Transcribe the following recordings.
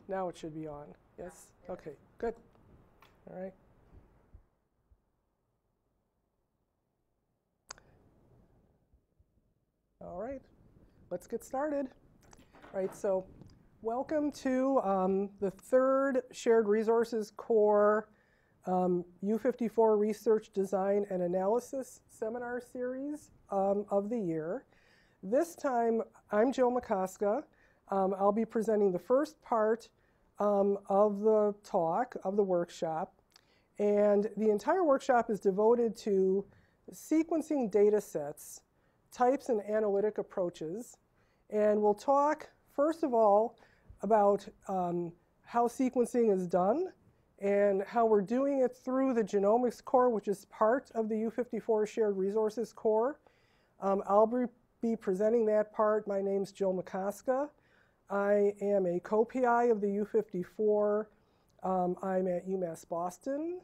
Now it should be on. Yes? Okay, good. All right. All right, let's get started. All right, so welcome to the third Shared Resources Core U54 Research Design and Analysis seminar series of the year. This time, I'm Jill McCoska. I'll be presenting the first part of the talk, of the workshop. And the entire workshop is devoted to sequencing data sets, types and analytic approaches. And we'll talk, first of all, about how sequencing is done and how we're doing it through the Genomics Core, which is part of the U54 Shared Resources Core. I'll be presenting that part. My name's Jill McCoska. I am a co-PI of the U54. I'm at UMass Boston.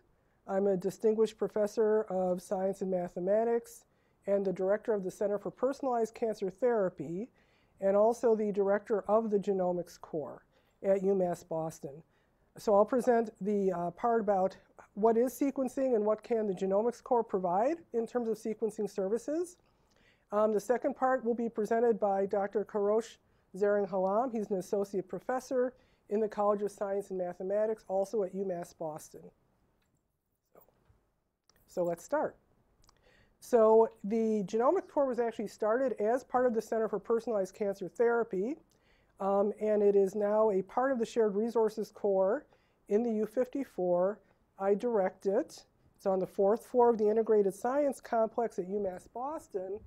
I'm a distinguished professor of science and mathematics and the director of the Center for Personalized Cancer Therapy, and also the director of the Genomics Core at UMass Boston. So I'll present the part about what is sequencing and what can the Genomics Core provide in terms of sequencing services. The second part will be presented by Dr. Karosh Zering-Halam. He's an associate professor in the College of Science and Mathematics, also at UMass Boston. So let's start. So the Genomics Core was actually started as part of the Center for Personalized Cancer Therapy, and it is now a part of the Shared Resources Core in the U54. I direct it. It's on the 4th floor of the Integrated Science Complex at UMass Boston.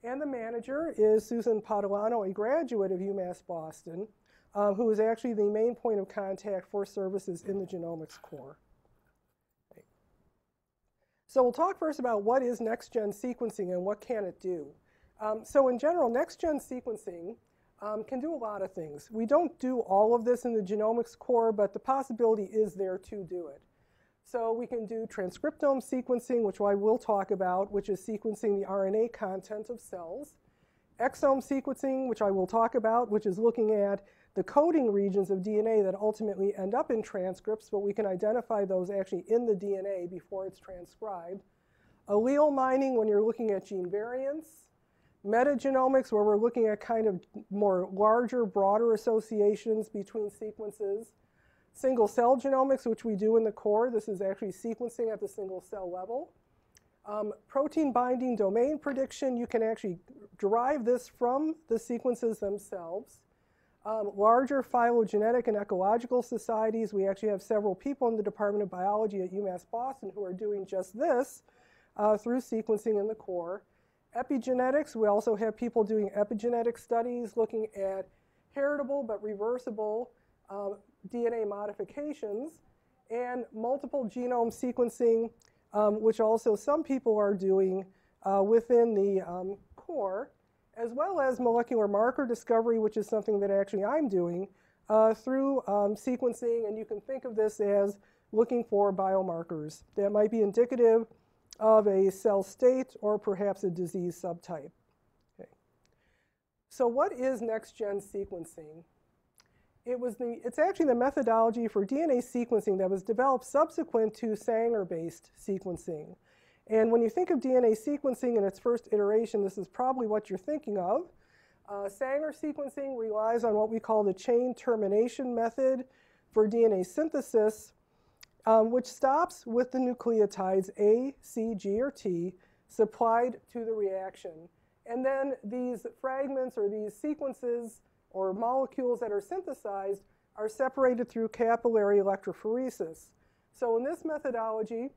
And the manager is Susan Padalano, a graduate of UMass Boston, who is actually the main point of contact for services in the Genomics Core. Okay. So we'll talk first about what is Nextgen Sequencing and what can it do. So in general, Nextgen Sequencing can do a lot of things. We don't do all of this in the Genomics Core, but the possibility is there to do it. So we can do transcriptome sequencing, which I will talk about, which is sequencing the RNA content of cells. Exome sequencing, which I will talk about, which is looking at the coding regions of DNA that ultimately end up in transcripts, but we can identify those actually in the DNA before it's transcribed. Allele mining, when you're looking at gene variants. Metagenomics, where we're looking at kind of more larger, broader associations between sequences. Single cell genomics, which we do in the core. This is actually sequencing at the single cell level. Protein binding domain prediction, you can actually derive this from the sequences themselves. Larger phylogenetic and ecological societies, we actually have several people in the Department of Biology at UMass Boston who are doing just this through sequencing in the core. Epigenetics, we also have people doing epigenetic studies looking at heritable but reversible DNA modifications, and multiple genome sequencing, which also some people are doing within the core, as well as molecular marker discovery, which is something that actually I'm doing through sequencing, and you can think of this as looking for biomarkers that might be indicative of a cell state or perhaps a disease subtype. Okay. So what is next-gen sequencing? It's actually the methodology for DNA sequencing that was developed subsequent to Sanger-based sequencing. And when you think of DNA sequencing in its first iteration, this is probably what you're thinking of. Sanger sequencing relies on what we call the chain termination method for DNA synthesis, which stops with the nucleotides A, C, G, or T supplied to the reaction. And then these fragments or these sequences or molecules that are synthesized are separated through capillary electrophoresis. So in this methodology,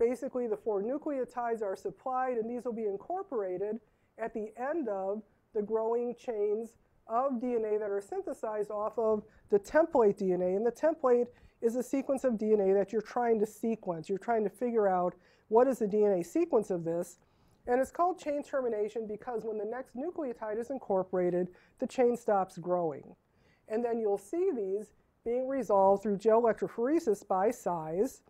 basically the 4 nucleotides are supplied, and these will be incorporated at the end of the growing chains of DNA that are synthesized off of the template DNA. And the template is a sequence of DNA that you're trying to sequence. You're trying to figure out what is the DNA sequence of this. And it's called chain termination because when the next nucleotide is incorporated, the chain stops growing. And then you'll see these being resolved through gel electrophoresis by size.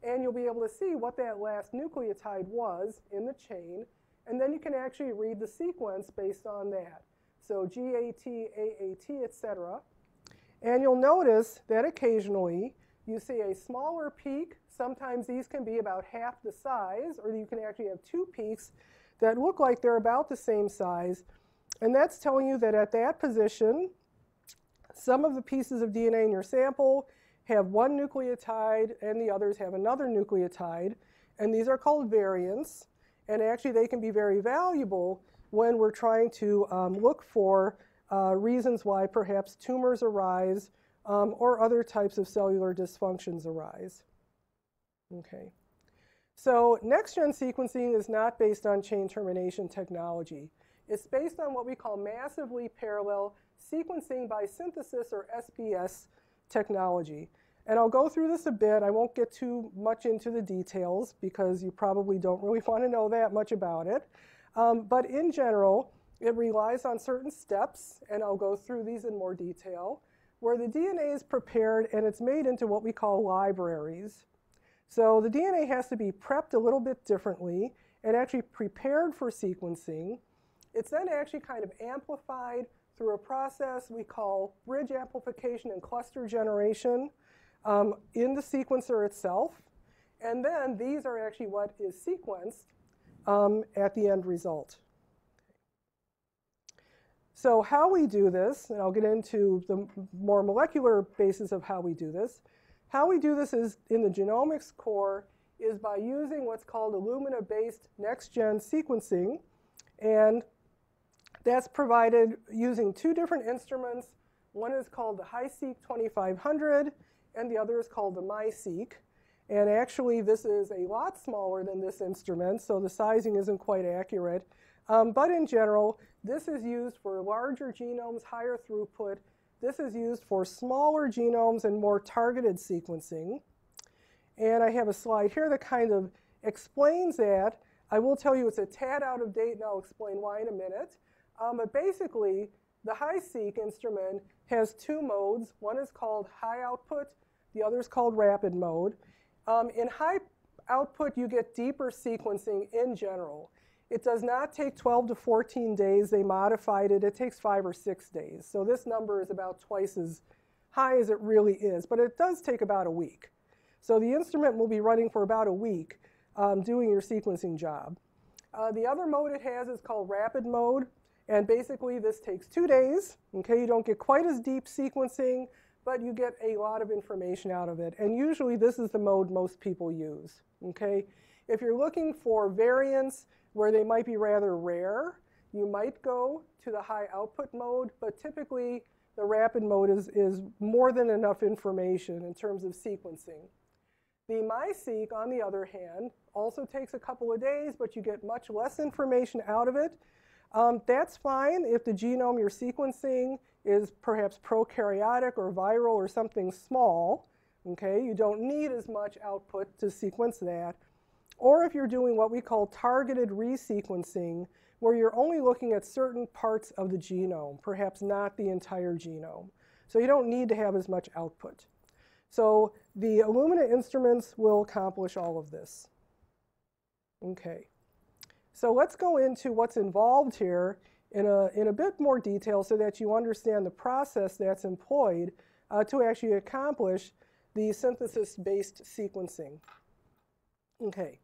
And you'll be able to see what that last nucleotide was in the chain. And then you can actually read the sequence based on that. So GAT, AAT, et cetera. And you'll notice that occasionally you see a smaller peak. Sometimes these can be about half the size, or you can actually have two peaks that look like they're about the same size. And that's telling you that at that position, some of the pieces of DNA in your sample have one nucleotide and the others have another nucleotide. And these are called variants. And actually, they can be very valuable when we're trying to look for reasons why perhaps tumors arise or other types of cellular dysfunctions arise. Okay. So next-gen sequencing is not based on chain termination technology. It's based on what we call massively parallel sequencing by synthesis, or SBS technology. And I'll go through this a bit. I won't get too much into the details because you probably don't really want to know that much about it. But in general, it relies on certain steps, and I'll go through these in more detail, where the DNA is prepared and it's made into what we call libraries. So the DNA has to be prepped a little bit differently and actually prepared for sequencing. It's then actually kind of amplified through a process we call bridge amplification and cluster generation in the sequencer itself. And then these are actually what is sequenced at the end result. So how we do this, and I'll get into the more molecular basis of how we do this. How we do this is in the Genomics Core is by using what's called Illumina-based next-gen sequencing. And that's provided using two different instruments. One is called the HighSeq 2500, and the other is called the MySeq. And actually, this is a lot smaller than this instrument, so the sizing isn't quite accurate. But in general, this is used for larger genomes, higher throughput. This is used for smaller genomes and more targeted sequencing. And I have a slide here that kind of explains that. I will tell you it's a tad out of date, and I'll explain why in a minute. But basically, the HighSeq instrument has two modes. One is called high output. The other is called rapid mode. In high output, you get deeper sequencing in general. It does not take 12 to 14 days. They modified it. It takes 5 or 6 days. So this number is about twice as high as it really is. But it does take about a week. So the instrument will be running for about a week doing your sequencing job. The other mode it has is called rapid mode. And basically, this takes 2 days. Okay, you don't get quite as deep sequencing, but you get a lot of information out of it. And usually, this is the mode most people use. Okay, if you're looking for variants where they might be rather rare, you might go to the high output mode. But typically, the rapid mode is more than enough information in terms of sequencing. The MySeq, on the other hand, also takes a couple of days, but you get much less information out of it. That's fine if the genome you're sequencing is perhaps prokaryotic or viral or something small. Okay, you don't need as much output to sequence that. Or if you're doing what we call targeted resequencing, where you're only looking at certain parts of the genome, perhaps not the entire genome. So you don't need to have as much output. So the Illumina instruments will accomplish all of this. Okay. So let's go into what's involved here in a bit more detail so that you understand the process that's employed to actually accomplish the synthesis-based sequencing. Okay,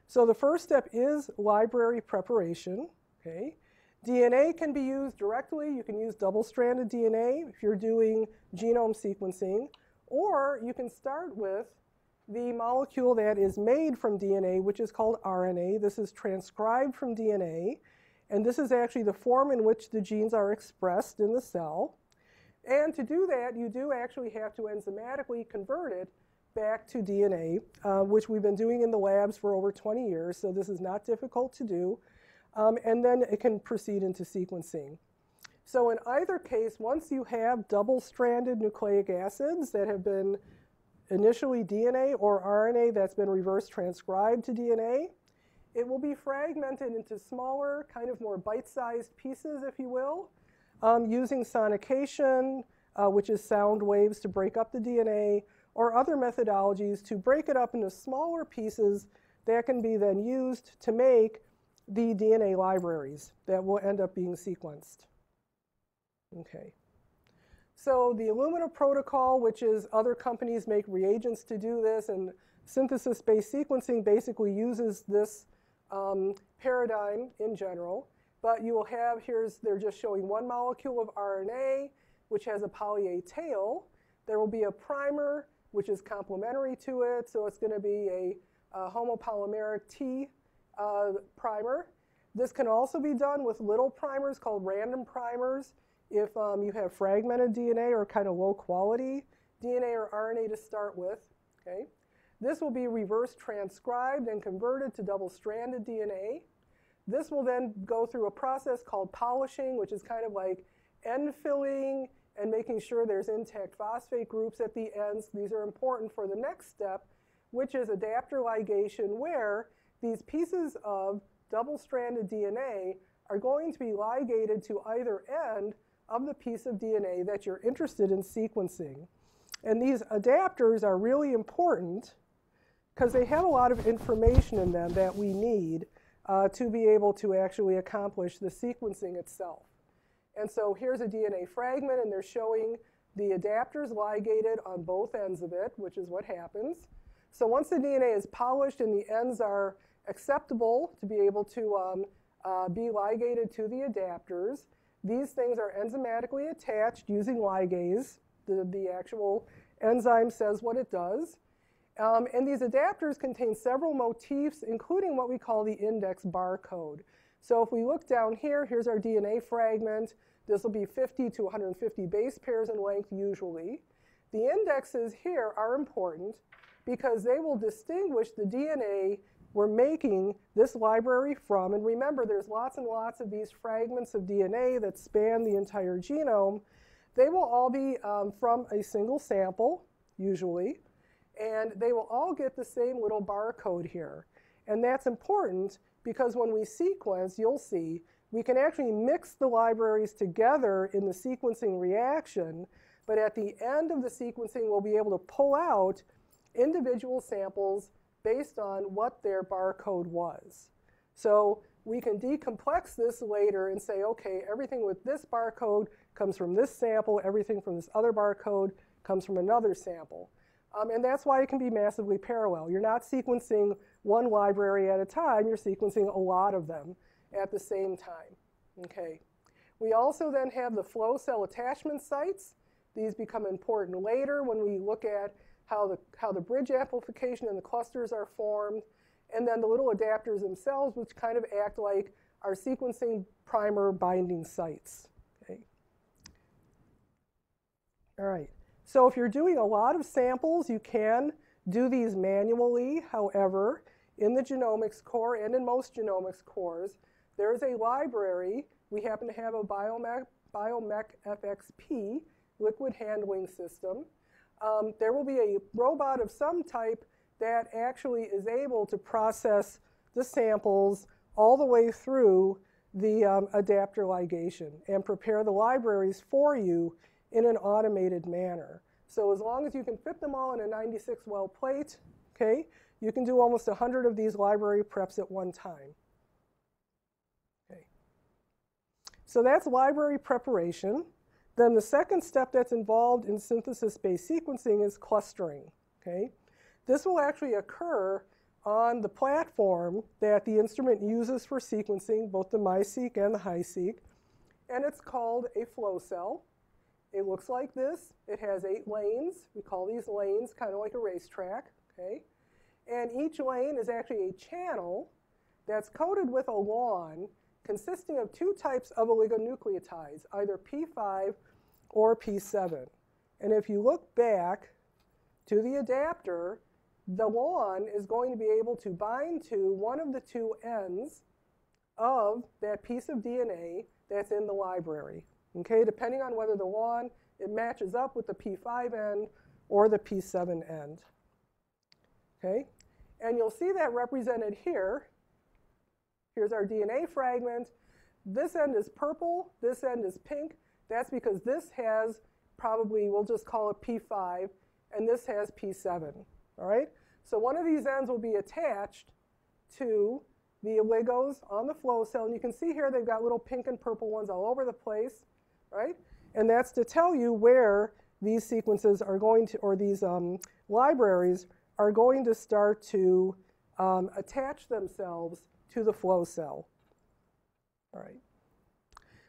so the first step is library preparation. Okay, DNA can be used directly. You can use double-stranded DNA if you're doing genome sequencing, or you can start with the molecule that is made from DNA, which is called RNA. This is transcribed from DNA, and this is actually the form in which the genes are expressed in the cell. And to do that, you do actually have to enzymatically convert it back to DNA, which we've been doing in the labs for over 20 years, so this is not difficult to do. And then it can proceed into sequencing. So in either case, once you have double-stranded nucleic acids that have been initially DNA or RNA that's been reverse transcribed to DNA, it will be fragmented into smaller, kind of more bite-sized pieces, if you will, using sonication, which is sound waves to break up the DNA, or other methodologies to break it up into smaller pieces that can be then used to make the DNA libraries that will end up being sequenced. Okay. So the Illumina protocol, which is other companies make reagents to do this, and synthesis-based sequencing basically uses this paradigm in general. But you will have, they're just showing one molecule of RNA, which has a poly A tail. There will be a primer, which is complementary to it. So it's going to be a homopolymeric T primer. This can also be done with little primers called random primers if you have fragmented DNA or kind of low quality DNA or RNA to start with. Okay? This will be reverse transcribed and converted to double-stranded DNA. This will then go through a process called polishing, which is kind of like end filling and making sure there's intact phosphate groups at the ends. These are important for the next step, which is adapter ligation, where these pieces of double-stranded DNA are going to be ligated to either end of the piece of DNA that you're interested in sequencing. And these adapters are really important because they have a lot of information in them that we need to be able to actually accomplish the sequencing itself. And so here's a DNA fragment, and they're showing the adapters ligated on both ends of it, which is what happens. So once the DNA is polished and the ends are acceptable to be able to be ligated to the adapters, these things are enzymatically attached using ligase. The actual enzyme says what it does. And these adapters contain several motifs, including what we call the index barcode. So if we look down here, here's our DNA fragment. This will be 50 to 150 base pairs in length usually. The indexes here are important because they will distinguish the DNA we're making this library from. And remember, there's lots and lots of these fragments of DNA that span the entire genome. They will all be from a single sample, usually. And they will all get the same little barcode here. And that's important because when we sequence, you'll see, we can actually mix the libraries together in the sequencing reaction. But at the end of the sequencing, we'll be able to pull out individual samples based on what their barcode was. So we can decomplex this later and say, OK, everything with this barcode comes from this sample. Everything from this other barcode comes from another sample. And that's why it can be massively parallel. You're not sequencing one library at a time. You're sequencing a lot of them at the same time. Okay. We also then have the flow cell attachment sites. These become important later when we look at how the bridge amplification and the clusters are formed. And then the little adapters themselves, which kind of act like our sequencing primer binding sites. Okay. All right. So if you're doing a lot of samples, you can do these manually. However, in the Genomics Core and in most Genomics Cores, there is a library. We happen to have a Biomech FXP liquid handling system. There will be a robot of some type that actually is able to process the samples all the way through the adapter ligation and prepare the libraries for you in an automated manner. So as long as you can fit them all in a 96-well plate, okay, you can do almost 100 of these library preps at one time. Okay. So that's library preparation. Then the second step that's involved in synthesis-based sequencing is clustering. Okay. This will actually occur on the platform that the instrument uses for sequencing, both the MiSeq and the HighSeq, and it's called a flow cell. It looks like this. It has 8 lanes. We call these lanes kind of like a racetrack. Okay? And each lane is actually a channel that's coated with a lawn consisting of 2 types of oligonucleotides, either P5 or P7. And if you look back to the adapter, the lawn is going to be able to bind to one of the 2 ends of that piece of DNA that's in the library. Okay, depending on whether the lawn, it matches up with the P5 end or the P7 end. Okay, and you'll see that represented here. Here's our DNA fragment. This end is purple, this end is pink. That's because this has probably, we'll just call it P5, and this has P7. All right, so one of these ends will be attached to the oligos on the flow cell. And you can see here they've got little pink and purple ones all over the place. Right? And that's to tell you where these sequences are going to, or these libraries are going to start to attach themselves to the flow cell. All right.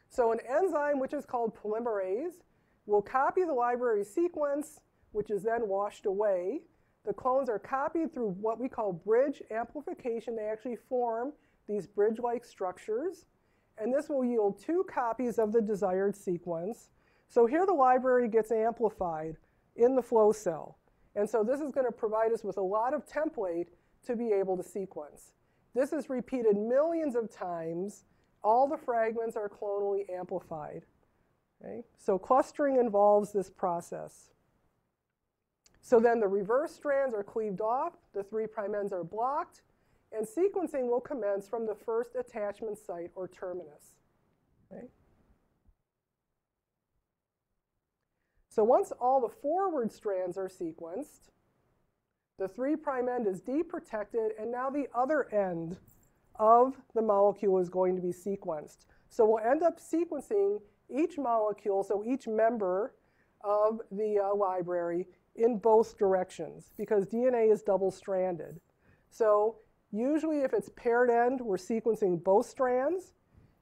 So an enzyme, which is called polymerase, will copy the library sequence, which is then washed away. The clones are copied through what we call bridge amplification. They actually form these bridge-like structures. And this will yield 2 copies of the desired sequence. So here the library gets amplified in the flow cell. And so this is going to provide us with a lot of template to be able to sequence. This is repeated millions of times. All the fragments are clonally amplified. Okay? So clustering involves this process. So then the reverse strands are cleaved off, the 3' ends are blocked, and sequencing will commence from the first attachment site or terminus. Okay? So once all the forward strands are sequenced, the 3' end is deprotected, and now the other end of the molecule is going to be sequenced. So we'll end up sequencing each molecule, so each member of the library, in both directions, because DNA is double-stranded. So usually if it's paired end, we're sequencing both strands.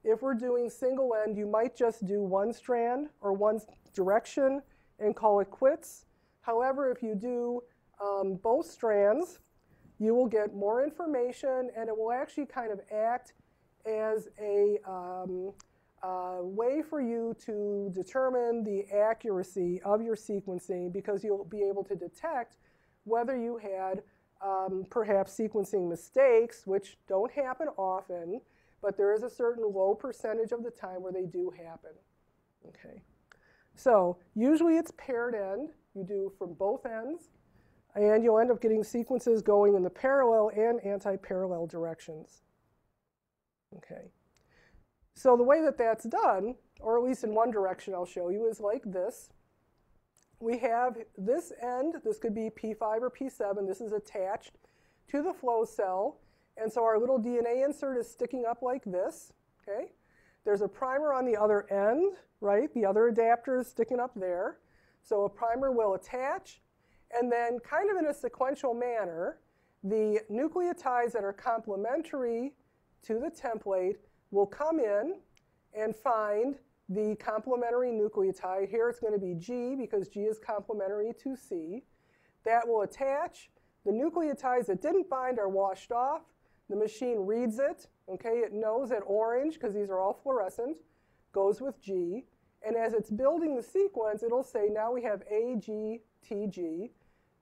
If we're doing single end, you might just do one strand or one direction and call it quits. However, if you do both strands, you will get more information, and it will actually kind of act as a way for you to determine the accuracy of your sequencing, because you'll be able to detect whether you had perhaps sequencing mistakes, which don't happen often, but there is a certain low percentage of the time where they do happen. Okay. So usually it's paired end. You do from both ends, and you'll end up getting sequences going in the parallel and anti-parallel directions. Okay. So the way that that's done, or at least in one direction I'll show you, is like this. We have this end, this could be P5 or P7, this is attached to the flow cell, and so our little DNA insert is sticking up like this, okay? There's a primer on the other end, right? The other adapter is sticking up there. So a primer will attach, and then kind of in a sequential manner, the nucleotides that are complementary to the template will come in and find the complementary nucleotide. Here it's going to be G, because G is complementary to C. That will attach. The nucleotides that didn't bind are washed off. The machine reads it. Okay, it knows that orange, because these are all fluorescent, goes with G. And as it's building the sequence, it'll say, now we have A, G, T, G.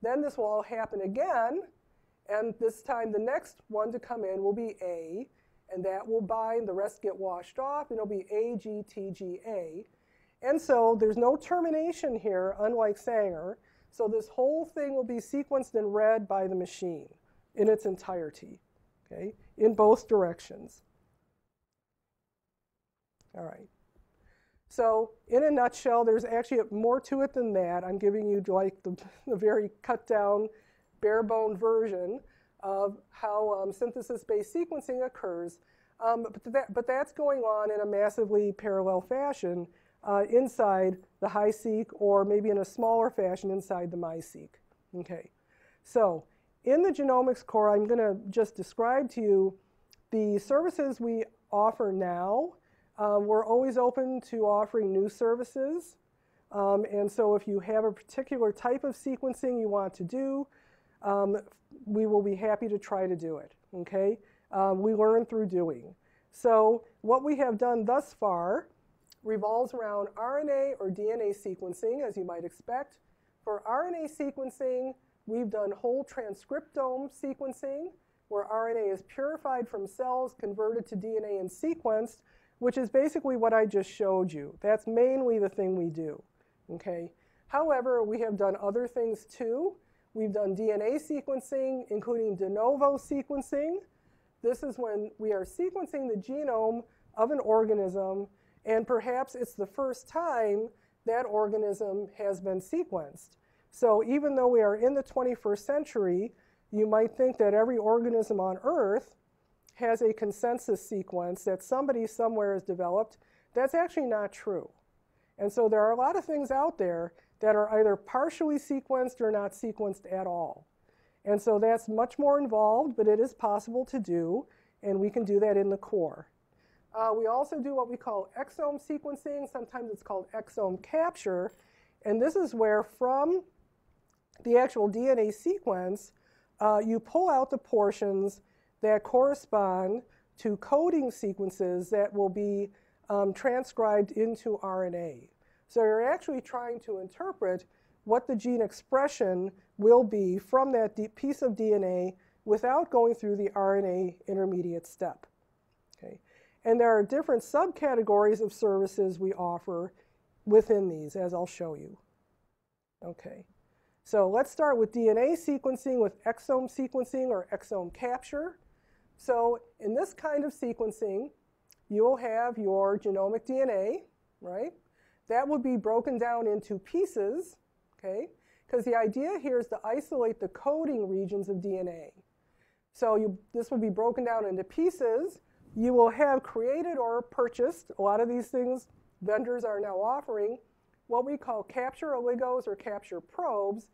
Then this will all happen again. And this time, the next one to come in will be A. And that will bind, the rest get washed off, and it'll be A, G, T, G, A. And so there's no termination here, unlike Sanger. So this whole thing will be sequenced and read by the machine in its entirety, okay, in both directions. All right. So in a nutshell, there's actually more to it than that. I'm giving you like the very cut down, bare bone version of how synthesis-based sequencing occurs. But that's going on in a massively parallel fashion inside the HighSeq, or maybe in a smaller fashion inside the MySeq. Okay. So in the Genomics Core, I'm going to just describe to you the services we offer now. We're always open to offering new services. And so if you have a particular type of sequencing you want to do, we will be happy to try to do it, okay? We learn through doing. So what we have done thus far revolves around RNA or DNA sequencing, as you might expect. For RNA sequencing, we've done whole transcriptome sequencing, where RNA is purified from cells, converted to DNA and sequenced, which is basically what I just showed you. That's mainly the thing we do, okay? However, we have done other things too. We've done DNA sequencing, including de novo sequencing. This is when we are sequencing the genome of an organism, and perhaps it's the first time that organism has been sequenced. So even though we are in the 21st century, you might think that every organism on Earth has a consensus sequence that somebody somewhere has developed. That's actually not true. And so there are a lot of things out there that are either partially sequenced or not sequenced at all. And so that's much more involved, but it is possible to do, and we can do that in the core. We also do what we call exome sequencing. Sometimes it's called exome capture. And this is where from the actual DNA sequence, you pull out the portions that correspond to coding sequences that will be transcribed into RNA. So you're actually trying to interpret what the gene expression will be from that piece of DNA without going through the RNA intermediate step. Okay. And there are different subcategories of services we offer within these, as I'll show you. Okay. So let's start with DNA sequencing with exome sequencing or exome capture. So in this kind of sequencing, you will have your genomic DNA, right? That will be broken down into pieces, okay? Because the idea here is to isolate the coding regions of DNA. So this will be broken down into pieces. You will have created or purchased, a lot of these things vendors are now offering, what we call capture oligos or capture probes.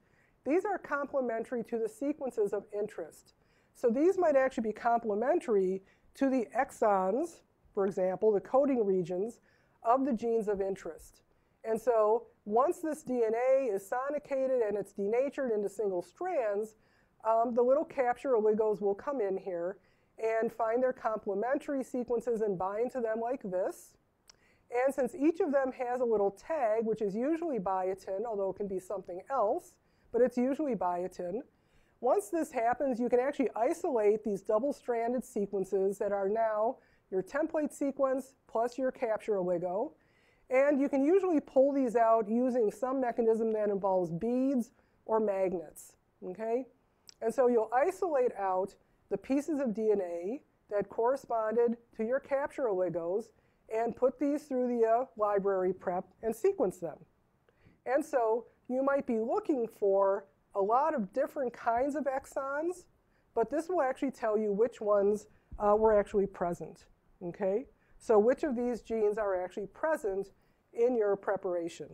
These are complementary to the sequences of interest. So these might actually be complementary to the exons, for example, the coding regions of the genes of interest. And so once this DNA is sonicated and it's denatured into single strands, the little capture oligos will come in here and find their complementary sequences and bind to them like this. And since each of them has a little tag, which is usually biotin, although it can be something else, but it's usually biotin, once this happens, you can actually isolate these double-stranded sequences that are now your template sequence plus your capture oligo. And you can usually pull these out using some mechanism that involves beads or magnets, okay? And so you'll isolate out the pieces of DNA that corresponded to your capture oligos and put these through the library prep and sequence them. And so you might be looking for a lot of different kinds of exons, but this will actually tell you which ones were actually present, okay? So which of these genes are actually present in your preparation.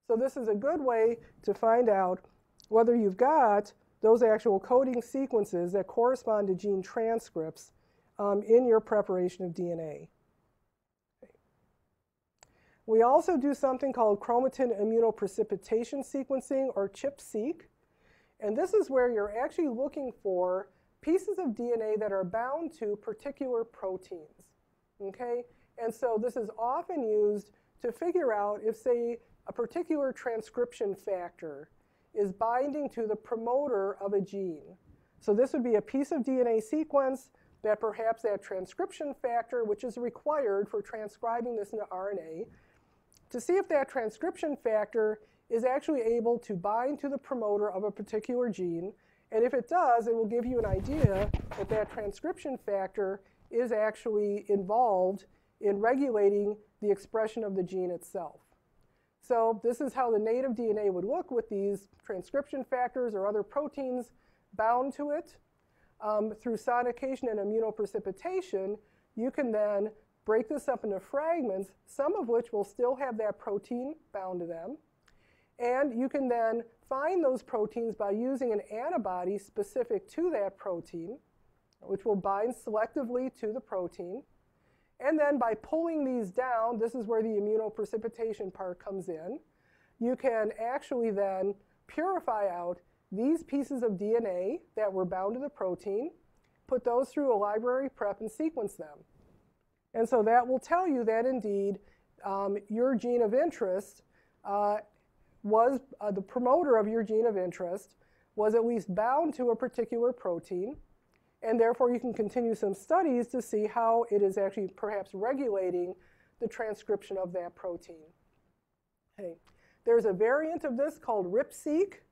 So this is a good way to find out whether you've got those actual coding sequences that correspond to gene transcripts in your preparation of DNA. Okay. We also do something called chromatin immunoprecipitation sequencing, or ChIP-seq. And this is where you're actually looking for pieces of DNA that are bound to particular proteins. Okay? And so this is often used to figure out if, say, a particular transcription factor is binding to the promoter of a gene. So this would be a piece of DNA sequence that perhaps that transcription factor, which is required for transcribing this into RNA, to see if that transcription factor is actually able to bind to the promoter of a particular gene. And if it does, it will give you an idea that that transcription factor is actually involved in regulating the expression of the gene itself. So this is how the native DNA would look with these transcription factors or other proteins bound to it. Through sonication and immunoprecipitation, you can then break this up into fragments, some of which will still have that protein bound to them. And you can then find those proteins by using an antibody specific to that protein, which will bind selectively to the protein. And then by pulling these down, this is where the immunoprecipitation part comes in, you can actually then purify out these pieces of DNA that were bound to the protein, put those through a library prep and sequence them. And so that will tell you that indeed your gene of interest was, the promoter of your gene of interest was at least bound to a particular protein. And therefore, you can continue some studies to see how it is actually perhaps regulating the transcription of that protein. Okay. There's a variant of this called RIP-seq.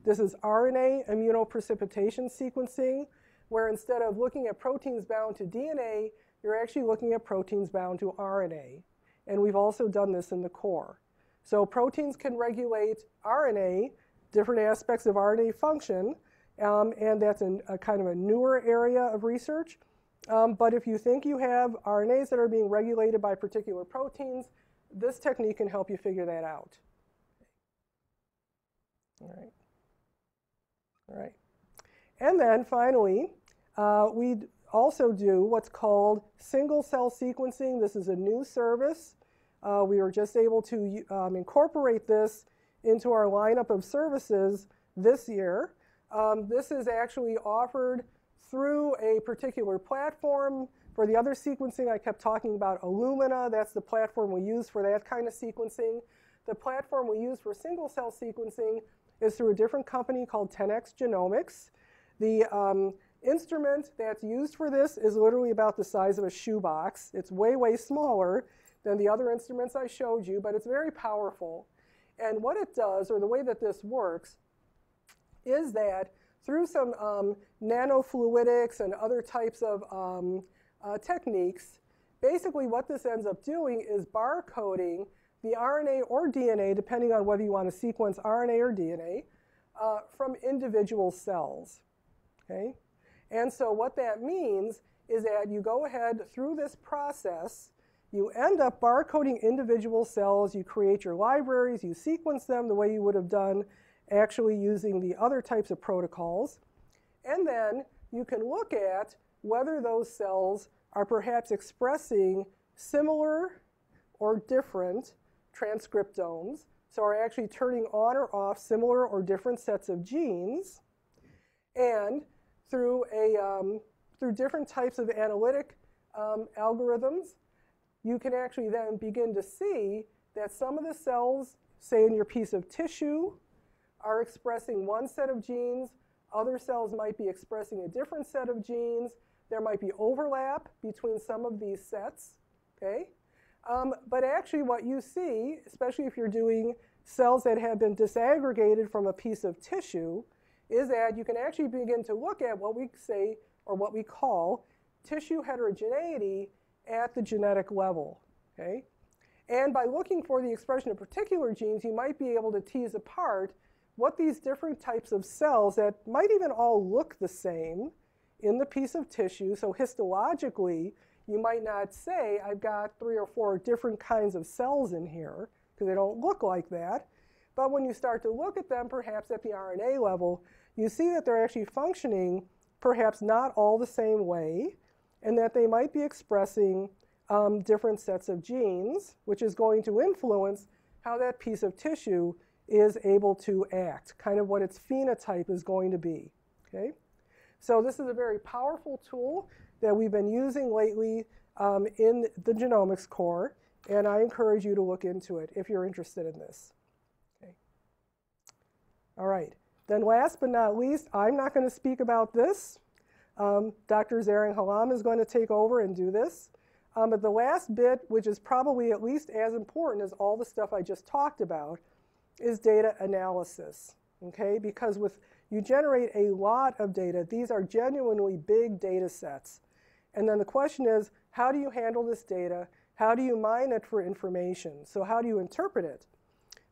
This is RNA immunoprecipitation sequencing, where instead of looking at proteins bound to DNA, you're actually looking at proteins bound to RNA. And we've also done this in the core. So proteins can regulate RNA, different aspects of RNA function, and that's a kind of a newer area of research. But if you think you have RNAs that are being regulated by particular proteins, this technique can help you figure that out. All right. All right. And then finally, we also do what's called single-cell sequencing. This is a new service. We were just able to incorporate this into our lineup of services this year. This is actually offered through a particular platform. For the other sequencing, I kept talking about Illumina. That's the platform we use for that kind of sequencing. The platform we use for single-cell sequencing is through a different company called 10x Genomics. The instrument that's used for this is literally about the size of a shoebox. It's way, way smaller than the other instruments I showed you, but it's very powerful. And what it does, or the way that this works, is that through some nanofluidics and other types of techniques, basically what this ends up doing is barcoding the RNA or DNA, depending on whether you want to sequence RNA or DNA, from individual cells. Okay? And so what that means is that you go ahead through this process, you end up barcoding individual cells, you create your libraries, you sequence them the way you would have done actually using the other types of protocols, and then you can look at whether those cells are perhaps expressing similar or different transcriptomes, so are actually turning on or off similar or different sets of genes, and through different types of analytic algorithms, you can actually then begin to see that some of the cells, say in your piece of tissue, are expressing one set of genes. Other cells might be expressing a different set of genes. There might be overlap between some of these sets. Okay? But actually what you see, especially if you're doing cells that have been disaggregated from a piece of tissue, is that you can actually begin to look at what we say, or what we call, tissue heterogeneity at the genetic level. Okay? And by looking for the expression of particular genes, you might be able to tease apart what these different types of cells that might even all look the same in the piece of tissue. So histologically, you might not say, I've got 3 or 4 different kinds of cells in here, because they don't look like that. But when you start to look at them, perhaps at the RNA level, you see that they're actually functioning perhaps not all the same way, and that they might be expressing different sets of genes, which is going to influence how that piece of tissue is able to act, kind of what its phenotype is going to be. Okay? So this is a very powerful tool that we've been using lately in the Genomics Core, and I encourage you to look into it if you're interested in this. Okay. All right. Then last but not least, I'm not going to speak about this. Dr. Zaring Halam is going to take over and do this. But the last bit, which is probably at least as important as all the stuff I just talked about, is data analysis. Okay? Because you generate a lot of data. These are genuinely big data sets. And then the question is, how do you handle this data? How do you mine it for information? So how do you interpret it?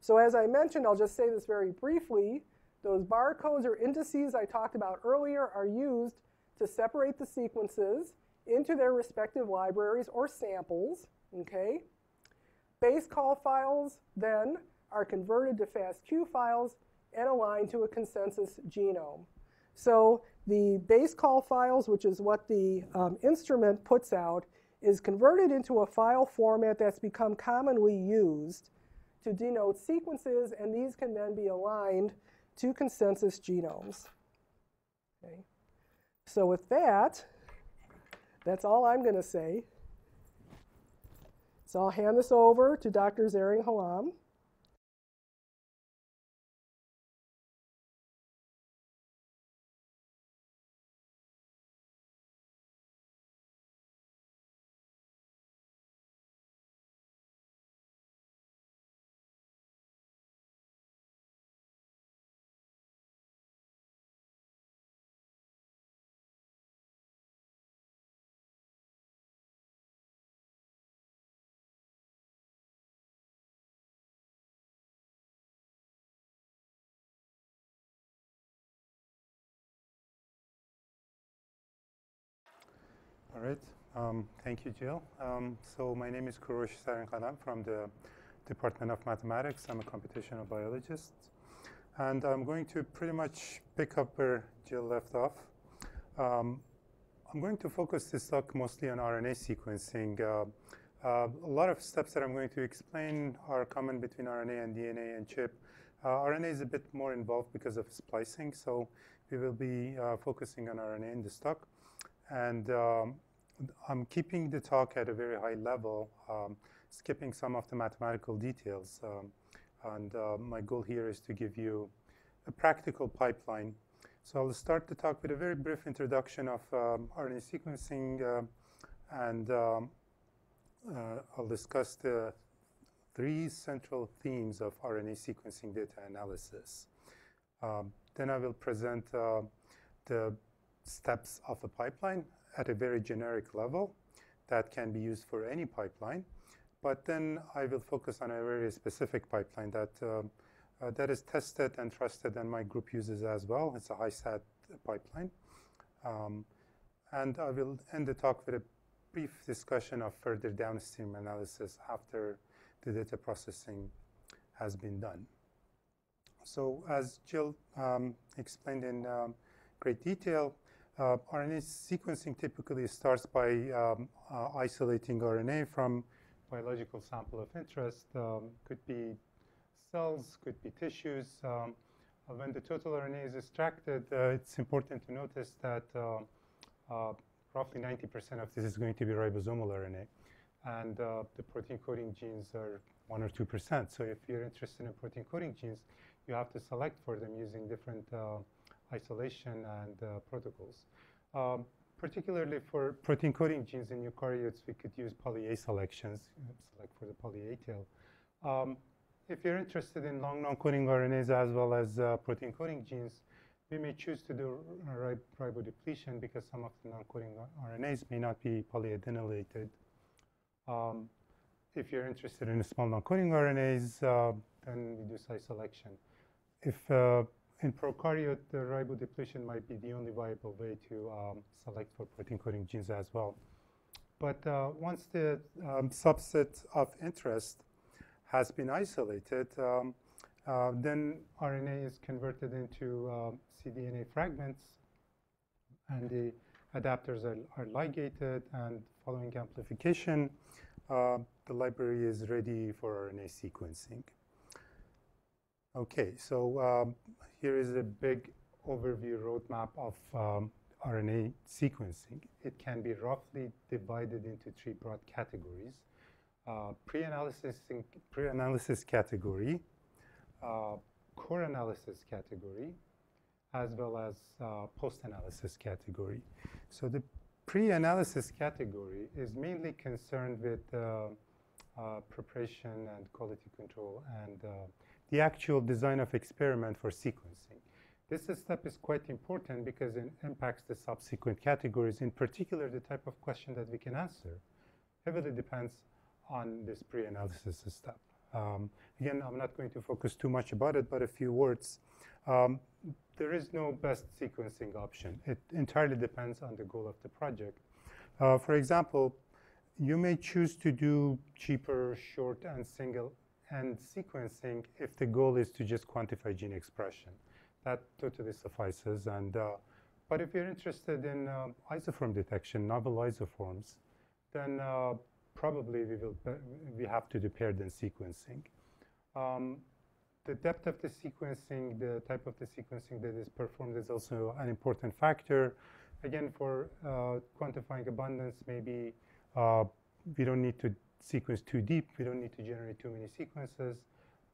So as I mentioned, I'll just say this very briefly, those barcodes or indices I talked about earlier are used to separate the sequences into their respective libraries or samples. Okay? Base call files then are converted to FASTQ files and aligned to a consensus genome. So the base call files, which is what the instrument puts out, is converted into a file format that's become commonly used to denote sequences, and these can then be aligned to consensus genomes. Okay. So with that, that's all I'm going to say. So I'll hand this over to Dr. Zaring Halam. All right. Thank you, Jill. So my name is Kurosh Sarankalam from the Department of Mathematics. I'm a computational biologist. And I'm going to pretty much pick up where Jill left off. I'm going to focus this talk mostly on RNA sequencing. A lot of steps that I'm going to explain are common between RNA and DNA and chip. RNA is a bit more involved because of splicing, so we will be focusing on RNA in this talk. And I'm keeping the talk at a very high level, skipping some of the mathematical details. And my goal here is to give you a practical pipeline. So I'll start the talk with a very brief introduction of RNA sequencing, and I'll discuss the three central themes of RNA sequencing data analysis. Then I will present the steps of a pipeline at a very generic level that can be used for any pipeline. But then I will focus on a very specific pipeline that is tested and trusted, and my group uses as well. It's a HighSet pipeline. And I will end the talk with a brief discussion of further downstream analysis after the data processing has been done. So as Jill explained in great detail, RNA sequencing typically starts by isolating RNA from biological sample of interest. Could be cells, could be tissues. When the total RNA is extracted, it's important to notice that roughly 90% of this is going to be ribosomal RNA. And the protein coding genes are 1 or 2%. So if you're interested in protein coding genes, you have to select for them using different isolation and protocols. Particularly for protein coding genes in eukaryotes, we could use poly-A selections, select for the poly-A tail. If you're interested in long non-coding RNAs as well as protein coding genes, we may choose to do ribodepletion because some of the non-coding RNAs may not be polyadenylated. If you're interested in small non-coding RNAs, then we do site selection. If in prokaryote, the ribodepletion might be the only viable way to select for protein coding genes as well. But once the subset of interest has been isolated, then RNA is converted into cDNA fragments, and the adapters are ligated, and following amplification, the library is ready for RNA sequencing. Okay, so here is a big overview roadmap of RNA sequencing. It can be roughly divided into three broad categories. Pre-analysis category, core analysis category, as well as post-analysis category. So the pre-analysis category is mainly concerned with preparation and quality control and the actual design of experiment for sequencing. This step is quite important because it impacts the subsequent categories. In particular, the type of question that we can answer heavily depends on this pre-analysis step. Again, I'm not going to focus too much about it, but a few words. There is no best sequencing option. It entirely depends on the goal of the project. For example, you may choose to do cheaper, short, and single-end sequencing if the goal is to just quantify gene expression. That totally suffices. But if you're interested in isoform detection, novel isoforms, then probably we have to do paired-end sequencing. The depth of the sequencing, the type of the sequencing that is performed is also an important factor. Again, for quantifying abundance, maybe we don't need to sequence too deep. We don't need to generate too many sequences.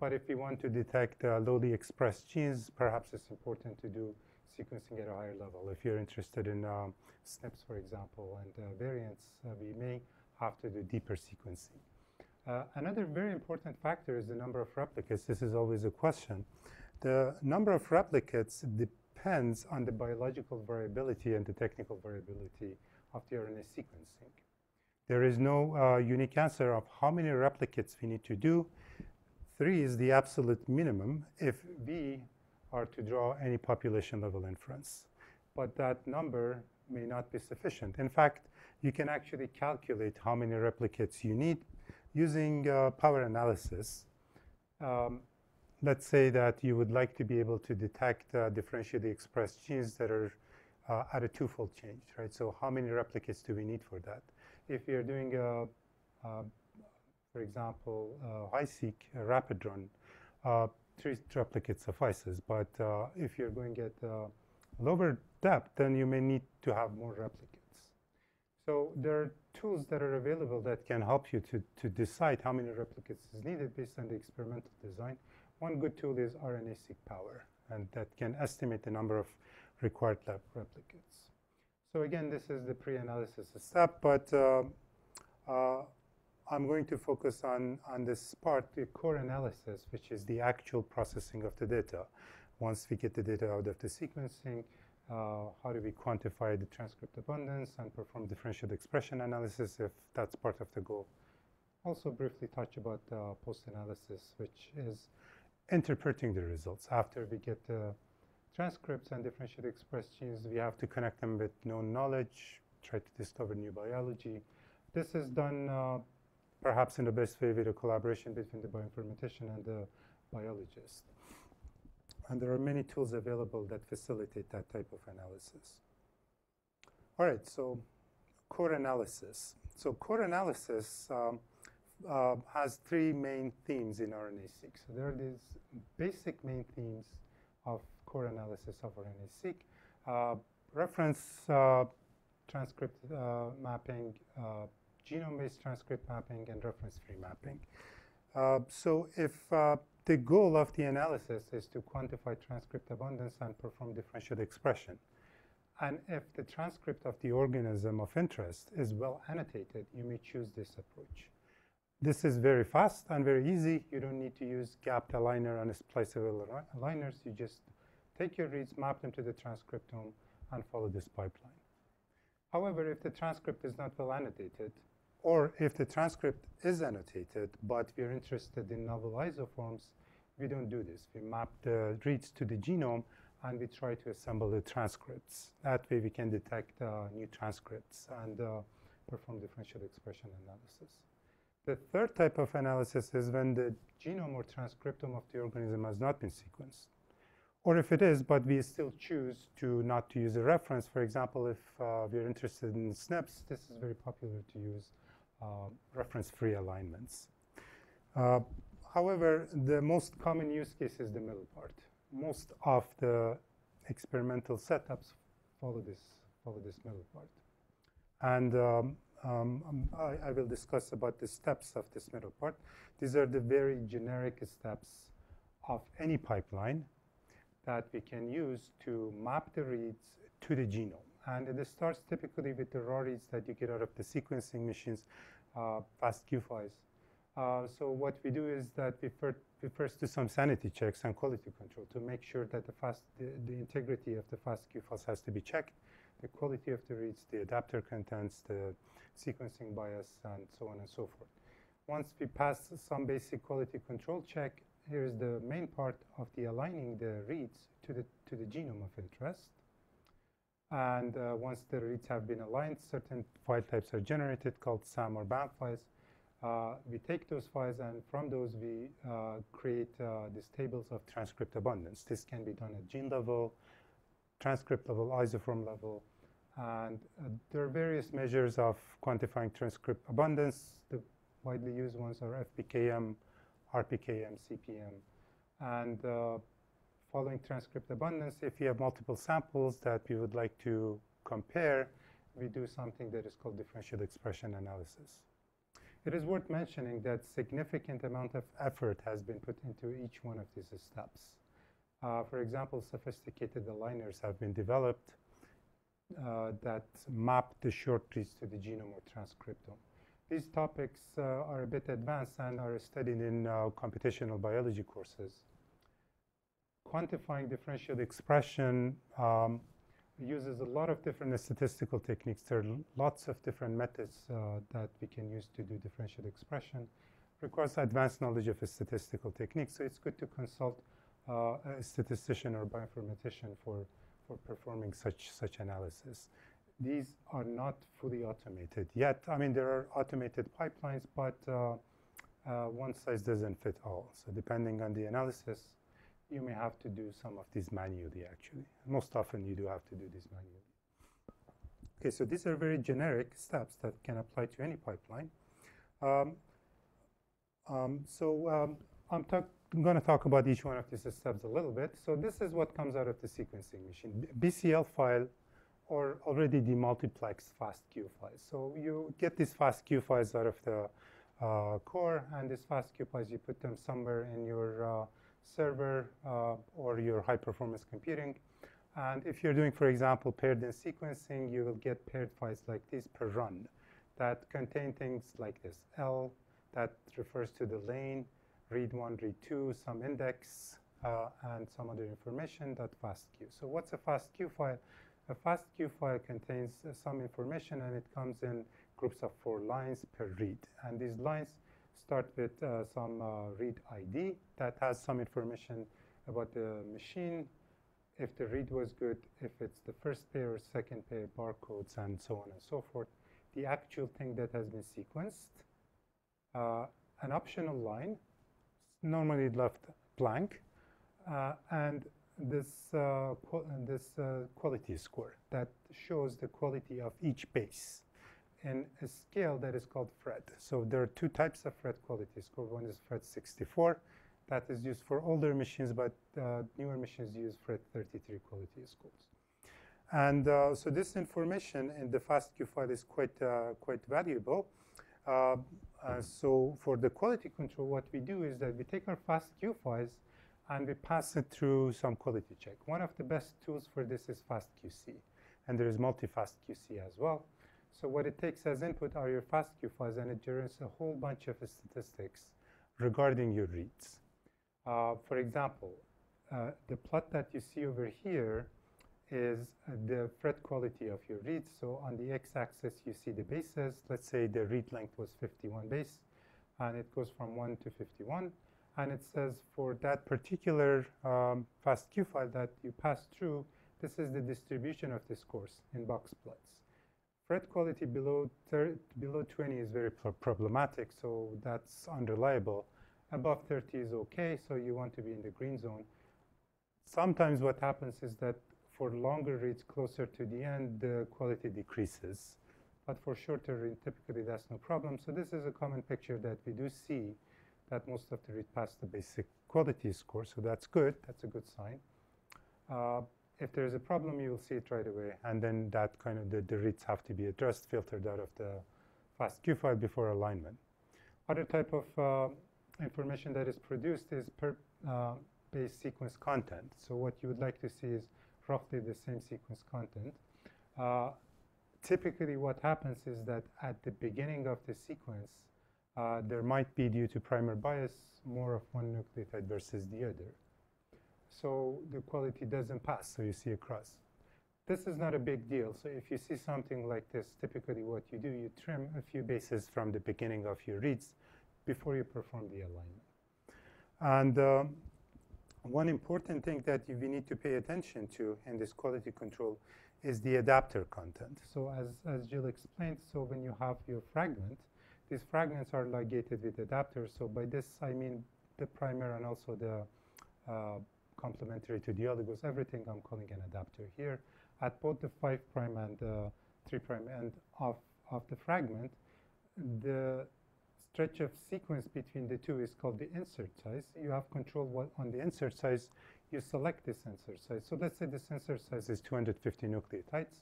But if we want to detect lowly expressed genes, perhaps it's important to do sequencing at a higher level. If you're interested in SNPs, for example, and variants, we may have to do deeper sequencing. Another very important factor is the number of replicates. This is always a question. The number of replicates depends on the biological variability and the technical variability of the RNA sequencing. There is no unique answer of how many replicates we need to do. 3 is the absolute minimum if we are to draw any population level inference. But that number may not be sufficient. In fact, you can actually calculate how many replicates you need using power analysis. Let's say that you would like to be able to detect differentially expressed genes that are at a twofold change, right? So how many replicates do we need for that? If you're doing, for example, HighSeq, a rapid run, 3 replicates suffices. But if you're going at lower depth, then you may need to have more replicates. So there are tools that are available that can help you to decide how many replicates is needed based on the experimental design. One good tool is RNA-seq power, and that can estimate the number of required lab replicates. So again, this is the pre-analysis step, but I'm going to focus on this part, the core analysis, which is the actual processing of the data. Once we get the data out of the sequencing, how do we quantify the transcript abundance and perform differential expression analysis if that's part of the goal. Also briefly touch about post-analysis, which is interpreting the results. After we get the transcripts and differentially expressed genes, we have to connect them with known knowledge, try to discover new biology. This is done perhaps in the best way with a collaboration between the bioinformatician and the biologist. And there are many tools available that facilitate that type of analysis. All right, so core analysis. So core analysis has 3 main themes in RNA-seq. So there are these basic main themes of core analysis of RNA-seq. Reference transcript mapping, genome-based transcript mapping, and reference-free mapping. So if the goal of the analysis is to quantify transcript abundance and perform differential expression, and if the transcript of the organism of interest is well annotated, you may choose this approach. This is very fast and very easy. You don't need to use gapped aligner and spliceable aligners. You just take your reads, map them to the transcriptome, and follow this pipeline. However, if the transcript is not well annotated, or if the transcript is annotated, but we're interested in novel isoforms, we don't do this. We map the reads to the genome, and we try to assemble the transcripts. That way we can detect new transcripts and perform differential expression analysis. The third type of analysis is when the genome or transcriptome of the organism has not been sequenced. Or if it is, but we still choose not to use a reference. For example, if we're interested in SNPs, this is very popular to use reference-free alignments. However, the most common use case is the middle part. Most of the experimental setups follow this middle part. And I will discuss about the steps of this middle part. These are the very generic steps of any pipeline that we can use to map the reads to the genome. And it starts typically with the raw reads that you get out of the sequencing machines, FastQ files. So what we do is that we first do some sanity checks and quality control to make sure that the integrity of the FastQ files has to be checked, the quality of the reads, the adapter contents, the sequencing bias, and so on and so forth. Once we pass some basic quality control check, here's the main part of the aligning the reads to the genome of interest. And once the reads have been aligned, certain file types are generated called SAM or BAM files. We take those files, and from those we create these tables of transcript abundance. This can be done at gene level, transcript level, isoform level. And there are various measures of quantifying transcript abundance. The widely used ones are FPKM, RPKM, CPM. And following transcript abundance, if you have multiple samples that we would like to compare, we do something that is called differential expression analysis. It is worth mentioning that significant amount of effort has been put into each one of these steps. For example, sophisticated aligners have been developed that map the short reads to the genome or transcriptome. These topics are a bit advanced and are studied in computational biology courses. Quantifying differential expression uses a lot of different statistical techniques. There are lots of different methods that we can use to do differential expression. Requires advanced knowledge of a statistical technique, so it's good to consult a statistician or bioinformatician for performing such analysis. these are not fully automated yet. I mean, there are automated pipelines, but one size doesn't fit all. So depending on the analysis, you may have to do some of these manually, actually. Most often, you do have to do this manually. Okay, so these are very generic steps that can apply to any pipeline. I'm going to talk about each one of these steps a little bit. So this is what comes out of the sequencing machine, BCL file or already demultiplexed FASTQ files. So you get these FASTQ files out of the core, and these FASTQ files, you put them somewhere in your server or your high-performance computing. And if you're doing, for example, paired-in sequencing, you will get paired files like this per run that contain things like this. L, that refers to the lane, read 1, read 2, some index, and some other information, .fastq. So what's a fastq file? A fastq file contains some information, and it comes in groups of 4 lines per read. And these lines start with some read ID that has some information about the machine, if the read was good, if it's the first pair or second pair, barcodes, and so on and so forth. The actual thing that has been sequenced, an optional line, normally left blank, and this quality score that shows the quality of each base in a scale that is called Fred. So there are 2 types of Fred quality score. One is Fred 64. That is used for older machines, but newer machines use Fred 33 quality scores. And so this information in the FASTQ file is quite valuable. So for the quality control, what we do is that we take our FASTQ files and we pass it through some quality check. One of the best tools for this is FastQC, and there is multi-FastQC as well. So what it takes as input are your FASTQ files, and it generates a whole bunch of statistics regarding your reads. For example, the plot that you see over here is the Fred quality of your reads. So on the x-axis, you see the bases. Let's say the read length was 51 base, and it goes from 1 to 51. And it says for that particular FASTQ file that you pass through, this is the distribution of the scores in box plots. Fred quality below 20 is very problematic, so that's unreliable. Above 30 is okay, so you want to be in the green zone. Sometimes what happens is that for longer reads closer to the end, the quality decreases. But for shorter reads, typically that's no problem. So this is a common picture that we do see, that most of the reads pass the basic quality score. So that's good. That's a good sign. If there's a problem, you will see it right away. And then that kind of the reads have to be addressed, filtered out of the FASTQ file before alignment. Other type of information that is produced is per base sequence content. So what you would like to see is roughly the same sequence content. Typically what happens is that at the beginning of the sequence, there might be, due to primer bias, more of one nucleotide versus the other. So the quality doesn't pass, so you see a cross. This is not a big deal. So if you see something like this, typically what you do, you trim a few bases from the beginning of your reads before you perform the alignment. And one important thing that we need to pay attention to in this quality control is the adapter content. So as Jill explained, so when you have your fragment, these fragments are ligated with adapters. So by this, I mean the primer and also the complementary to the oligos, everything I'm calling an adapter here. At both the 5' and 3' end of the fragment, the stretch of sequence between the two is called the insert size. You have control on the insert size. You select this insert size. So let's say this insert size is 250 nucleotides.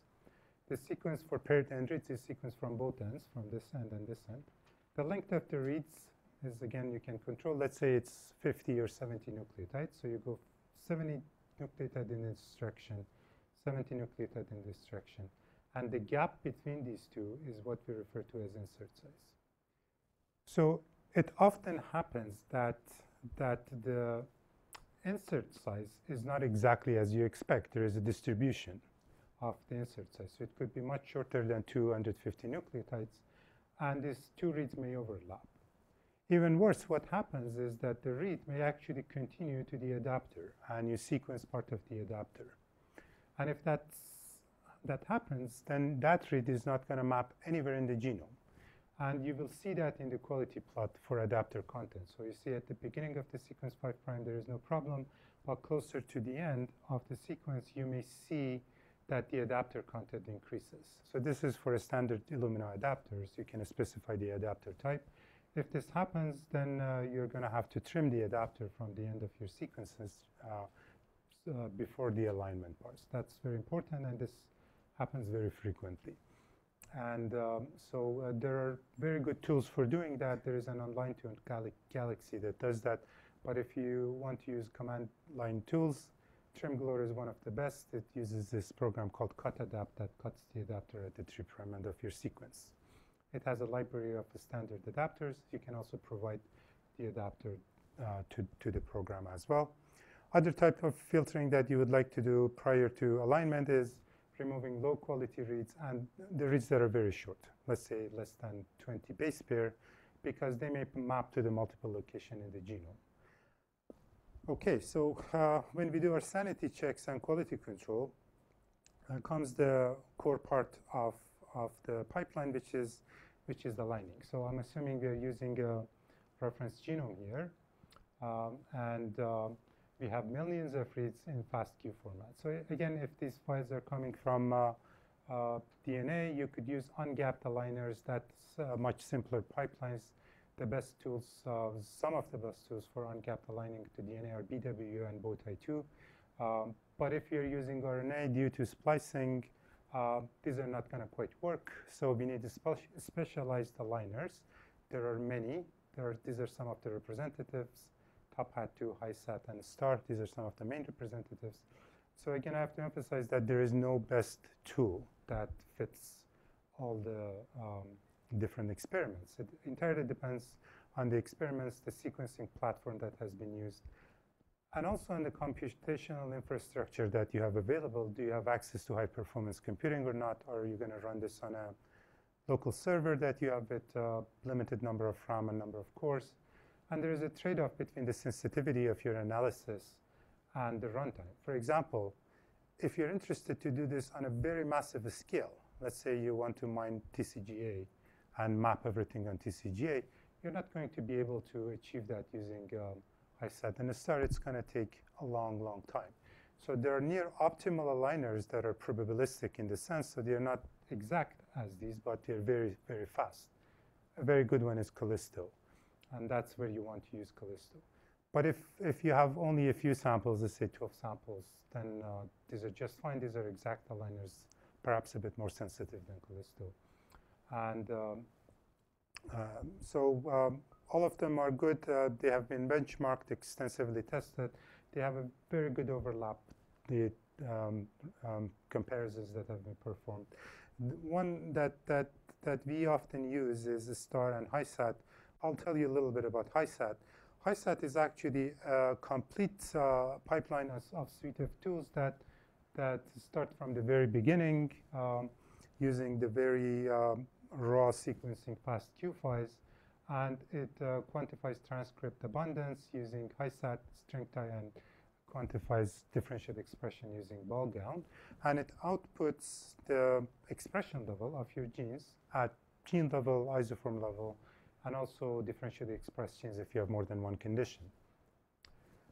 The sequence for paired end reads is sequence from both ends, from this end and this end. The length of the reads is, again, you can control. Let's say it's 50 or 70 nucleotides. So you go 70 nucleotide in this direction, 70 nucleotide in this direction. And the gap between these two is what we refer to as insert size. So it often happens that the insert size is not exactly as you expect. There is a distribution of the insert size. So it could be much shorter than 250 nucleotides, and these two reads may overlap. Even worse, what happens is that the read may actually continue to the adapter, and you sequence part of the adapter. And if that's that happens, then that read is not going to map anywhere in the genome. And you will see that in the quality plot for adapter content. So you see at the beginning of the sequence 5' there is no problem, but closer to the end of the sequence, you may see that the adapter content increases. So this is for a standard Illumina adapters. You can specify the adapter type. If this happens, then you're going to have to trim the adapter from the end of your sequences before the alignment parts. That's very important, and this happens very frequently. And there are very good tools for doing that. There is an online tool, Galaxy, that does that. But if you want to use command line tools, TrimGlore is one of the best. It uses this program called CutAdapt that cuts the adapter at the 3' end of your sequence. It has a library of the standard adapters. You can also provide the adapter to the program as well. Other type of filtering that you would like to do prior to alignment is removing low quality reads and the reads that are very short, let's say less than 20 base pair, because they may map to the multiple location in the genome. Okay, so when we do our sanity checks and quality control, comes the core part of the pipeline, which is the lining. So I'm assuming we are using a reference genome here, and we have millions of reads in FASTQ format. So again, if these files are coming from DNA, you could use ungapped aligners. That's much simpler pipelines. The best tools, some of the best tools for ungapped aligning to DNA are BW and Bowtie2. But if you're using RNA due to splicing, these are not going to quite work. So we need specialized aligners. There are many. These are some of the representatives. Top Hat 2, HighSet, and Star. These are some of the main representatives. So again, I have to emphasize that there is no best tool that fits all the different experiments. It entirely depends on the experiments, the sequencing platform that has been used, and also on the computational infrastructure that you have available. Do you have access to high-performance computing or not? Or are you going to run this on a local server that you have with a limited number of RAM and number of cores? And there is a trade-off between the sensitivity of your analysis and the runtime. For example, if you're interested to do this on a very massive scale, let's say you want to mine TCGA and map everything on TCGA, you're not going to be able to achieve that using HighSet and Star. It's going to take a long, long time. So there are near optimal aligners that are probabilistic in the sense, so they're not exact as these, but they're very, very fast. A very good one is Callisto, and that's where you want to use Callisto. But if you have only a few samples, let's say 12 samples, then these are just fine. These are exact aligners, perhaps a bit more sensitive than Callisto. And all of them are good. They have been benchmarked, extensively tested. They have a very good overlap, the comparisons that have been performed. One that we often use is the Star and HighSet. I'll tell you a little bit about HighSet. HighSet is actually a complete pipeline of suite of tools that start from the very beginning, using the very raw sequencing FASTQ files, and it quantifies transcript abundance using HighSet, string tie, and quantifies differential expression using ball gown, and it outputs the expression level of your genes at gene level, isoform level, and also differentially expressed genes if you have more than one condition.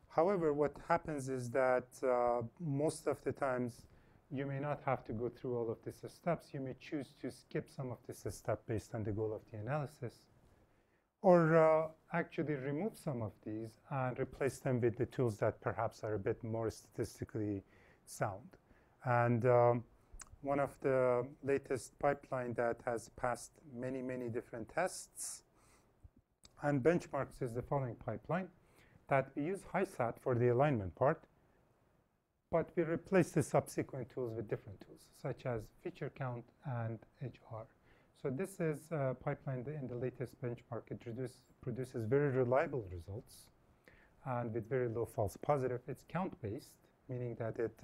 However, what happens is that most of the times you may not have to go through all of these steps. You may choose to skip some of this step based on the goal of the analysis, or actually remove some of these and replace them with the tools that perhaps are a bit more statistically sound. And one of the latest pipeline that has passed many, many different tests and benchmarks is the following pipeline, that we use HighSet for the alignment part, but we replace the subsequent tools with different tools, such as feature count and HR. So this is a pipeline in the latest benchmark. It produces very reliable results and with very low false positive. It's count-based, meaning that it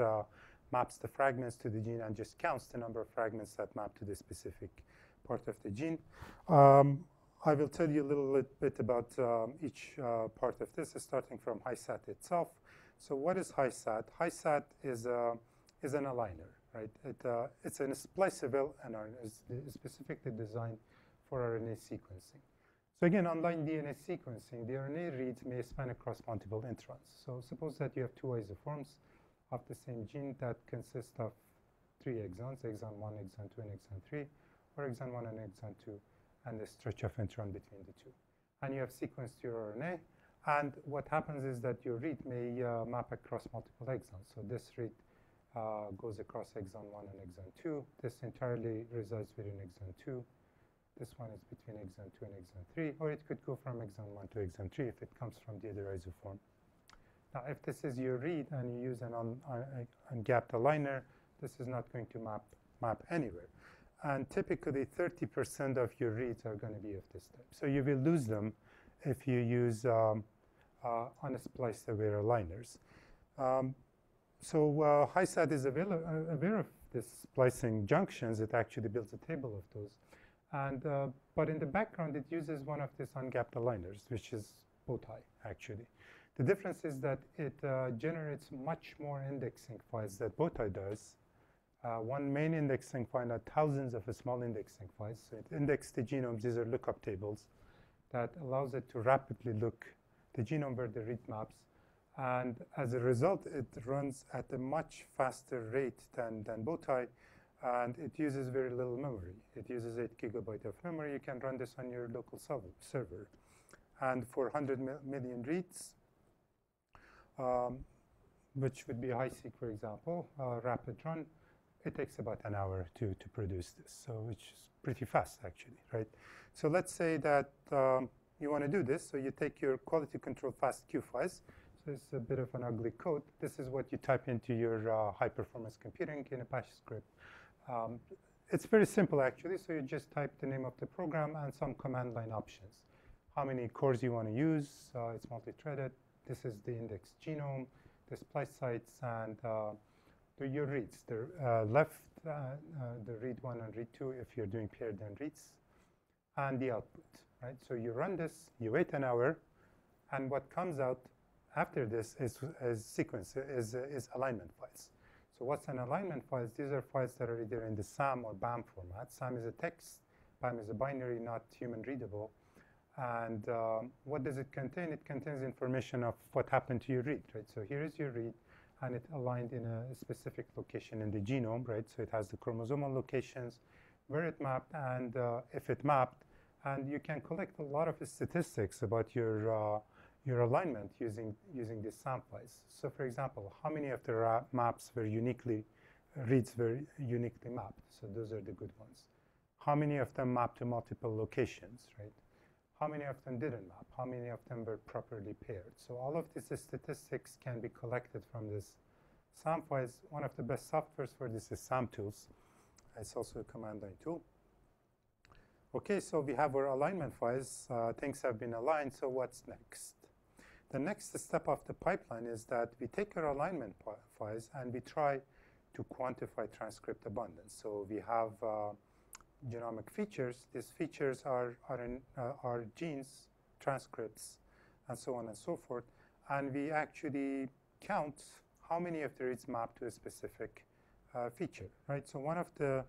maps the fragments to the gene and just counts the number of fragments that map to the specific part of the gene. I will tell you a little bit about each part of this, starting from HighSet itself. So what is HighSet? HighSet is an aligner, right? It's a spliceable mRNA. It's specifically designed for RNA sequencing. So again, unlike DNA sequencing, the RNA reads may span across multiple introns. So suppose that you have two isoforms of the same gene that consist of 3 exons, exon 1, exon 2, and exon 3, or exon 1 and exon 2, and a stretch of intron between the two. And you have sequenced your RNA, and what happens is that your read may map across multiple exons. So this read goes across exon 1 and exon 2. This entirely resides within exon 2. This one is between exon 2 and exon 3, or it could go from exon 1 to exon 3 if it comes from the other isoform. Now, if this is your read and you use an ungapped aligner, this is not going to map anywhere. And typically, 30% of your reads are going to be of this type. So you will lose them if you use unspliced aware aligners. So Highside is aware of this splicing junctions. It actually builds a table of those. And, but in the background, it uses one of these ungapped aligners, which is bowtie, actually. The difference is that it generates much more indexing files than bowtie does. One main indexing file are thousands of small indexing files. So it indexes the genomes. These are lookup tables that allows it to rapidly look the genome where the read maps. And as a result, it runs at a much faster rate than bowtie. And it uses very little memory. It uses 8 GB of memory. You can run this on your local server. And for 100 million reads, which would be HighSeq, for example, rapid run, it takes about an hour to produce this, so which is pretty fast, actually, right? So let's say that you want to do this. So you take your quality control FASTQ files. So it's a bit of an ugly code. This is what you type into your high-performance computing in Apache script. It's very simple, actually. So you just type the name of the program and some command line options. How many cores you want to use. It's multi-threaded. This is the index genome, the splice sites, and your reads. The left, the read 1 and read 2 if you're doing paired end reads, and the output, right? So you run this, you wait an hour, and what comes out after this is alignment files. So what's an alignment files? These are files that are either in the SAM or BAM format. SAM is a text, BAM is a binary, not human readable. And what does it contain? It contains information of what happened to your read, right? So here is your read, and it aligned in a specific location in the genome, right? So it has the chromosomal locations, where it mapped, and if it mapped. And you can collect a lot of statistics about your alignment using these SAM files. So for example, how many of the maps were reads were uniquely mapped? So those are the good ones. How many of them mapped to multiple locations, right? How many of them didn't map? How many of them were properly paired? So all of these statistics can be collected from this SAM files. One of the best softwares for this is SAM tools. It's also a command line tool. Okay, so we have our alignment files. Things have been aligned, so what's next? The next step of the pipeline is that we take our alignment files and we try to quantify transcript abundance. So we have genomic features. These features are genes, transcripts, and so on and so forth. And we actually count how many of the reads map to a specific feature, right? So one of the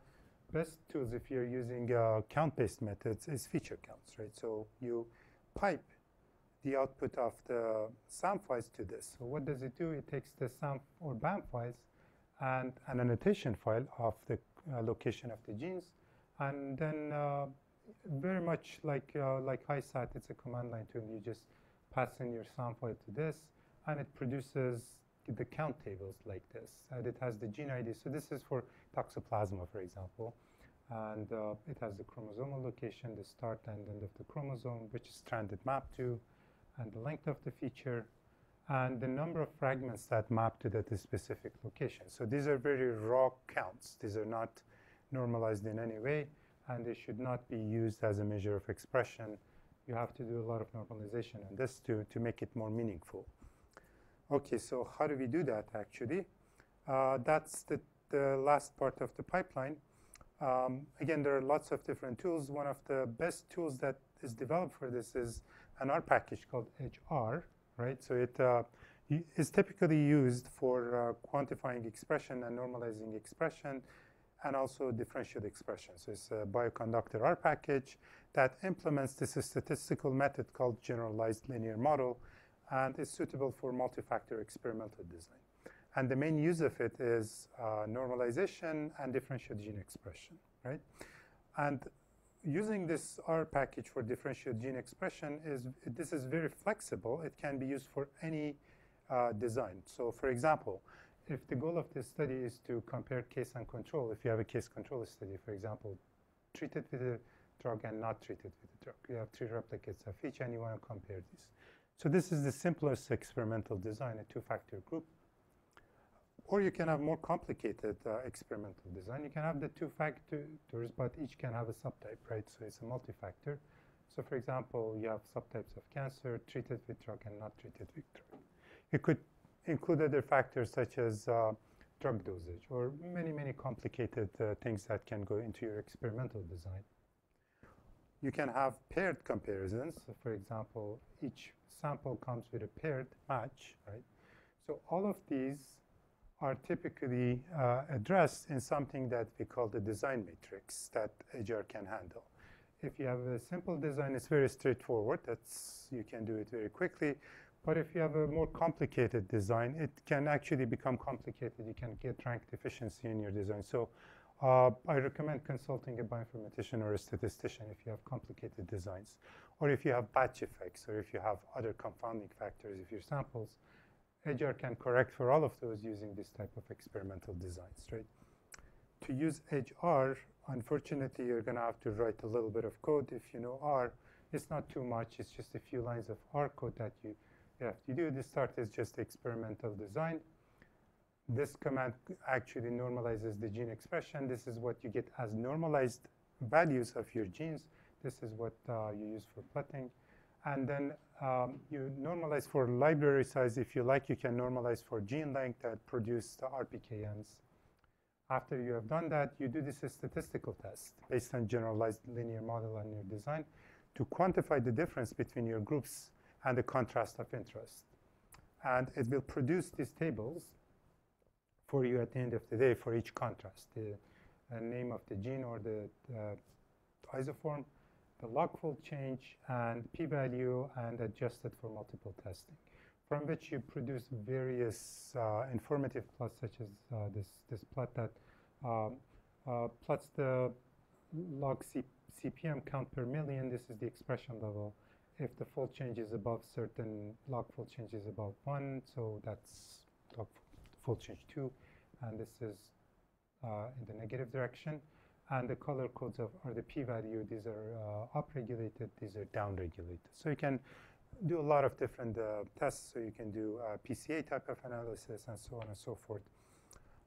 best tools if you're using count-based methods is feature counts, right? So you pipe the output of the SAM files to this. So what does it do? It takes the SAM or BAM files and an annotation file of the location of the genes, and then very much like Highside, it's a command line tool. You just pass in your SAM file to this, and it produces the count tables like this. And it has the gene ID. So this is for toxoplasma, for example. And it has the chromosomal location, the start and end of the chromosome, which strand it mapped to, and the length of the feature, and the number of fragments that map to that specific location. So these are very raw counts. These are not normalized in any way, and they should not be used as a measure of expression. You have to do a lot of normalization on this to make it more meaningful. Okay, so how do we do that, actually? That's the last part of the pipeline. Again, there are lots of different tools. One of the best tools that is developed for this is an R package called HR, right? So it is typically used for quantifying expression and normalizing expression, and also differential expression. So it's a bioconductor R package that implements this statistical method called generalized linear model, and is suitable for multi-factor experimental design. And the main use of it is normalization and differential gene expression, right? And using this R package for differential gene expression this is very flexible. It can be used for any design. So for example, if the goal of this study is to compare case and control, if you have a case control study, for example, treated with a drug and not treated with a drug, you have 3 replicates of each and you want to compare these. So this is the simplest experimental design, a 2-factor group. Or you can have more complicated experimental design. You can have the 2 factors, but each can have a subtype, right? So it's a multi-factor. So for example, you have subtypes of cancer treated with drug and not treated with drug. You could include other factors such as drug dosage or many, many complicated things that can go into your experimental design. You can have paired comparisons. So for example, each sample comes with a paired match, right? So all of these are typically addressed in something that we call the design matrix that HR can handle. If you have a simple design, it's very straightforward. You can do it very quickly. But if you have a more complicated design, it can actually become complicated. You can get rank deficiency in your design. So I recommend consulting a bioinformatician or a statistician if you have complicated designs, or if you have batch effects, or if you have other confounding factors of your samples. HR can correct for all of those using this type of experimental designs, right? To use HR, unfortunately, you're going to have to write a little bit of code. If you know R, it's not too much. It's just a few lines of R code that you have to do. The start is just experimental design. This command actually normalizes the gene expression. This is what you get as normalized values of your genes. This is what you use for plotting. And then you normalize for library size. If you like, you can normalize for gene length that produce the RPKMs. After you have done that, you do this statistical test based on generalized linear model and your design to quantify the difference between your groups and the contrast of interest. And it will produce these tables for you at the end of the day for each contrast, the name of the gene or the isoform, the log-fold change, and p-value, and adjusted for multiple testing, from which you produce various informative plots, such as this plot that plots the log CPM count per million. This is the expression level. If the fold change is above certain, log fold change is above 1, so that's log fold change 2, and this is in the negative direction. And the color codes are the p-value. These are upregulated. These are downregulated. So you can do a lot of different tests. So you can do PCA type of analysis and so on and so forth.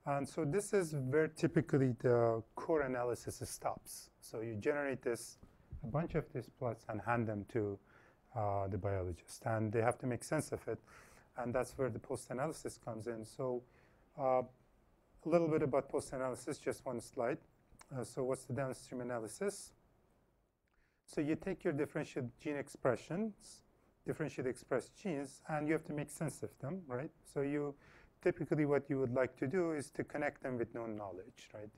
And so this is where typically the core analysis stops. So you generate a bunch of these plots and hand them to the biologist. And they have to make sense of it. And that's where the post-analysis comes in. So a little bit about post-analysis, just one slide. So what's the downstream analysis? So you take your differential gene expressions, differentially expressed genes, and you have to make sense of them, right? So you typically what you would like to do is to connect them with known knowledge, right?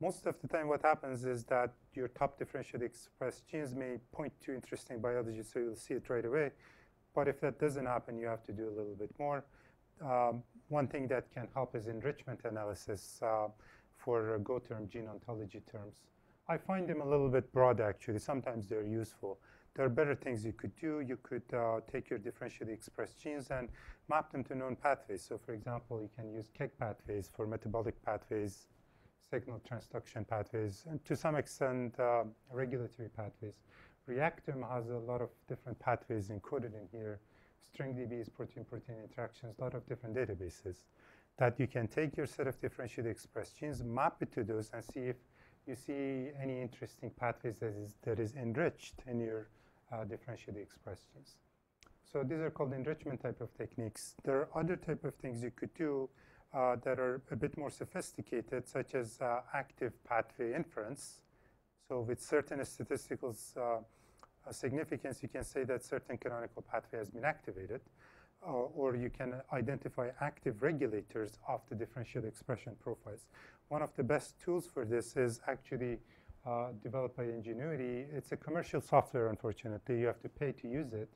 Most of the time what happens is that your top differentially expressed genes may point to interesting biology, so you'll see it right away. But if that doesn't happen, you have to do a little bit more. One thing that can help is enrichment analysis for GO-term gene ontology terms. I find them a little bit broad, actually. Sometimes they're useful. There are better things you could do. You could take your differentially expressed genes and map them to known pathways. So for example, you can use KEGG pathways for metabolic pathways, signal transduction pathways, and to some extent, regulatory pathways. Reactome has a lot of different pathways encoded in here. StringDB is protein-protein interactions, a lot of different databases that you can take your set of differentially expressed genes, map it to those, and see if you see any interesting pathways that is enriched in your differentially expressed genes. So these are called enrichment type of techniques. There are other type of things you could do that are a bit more sophisticated, such as active pathway inference. So with certain statistical significance, you can say that certain canonical pathway has been activated. or you can identify active regulators of the differential expression profiles. One of the best tools for this is actually developed by Ingenuity. It's a commercial software, unfortunately. You have to pay to use it.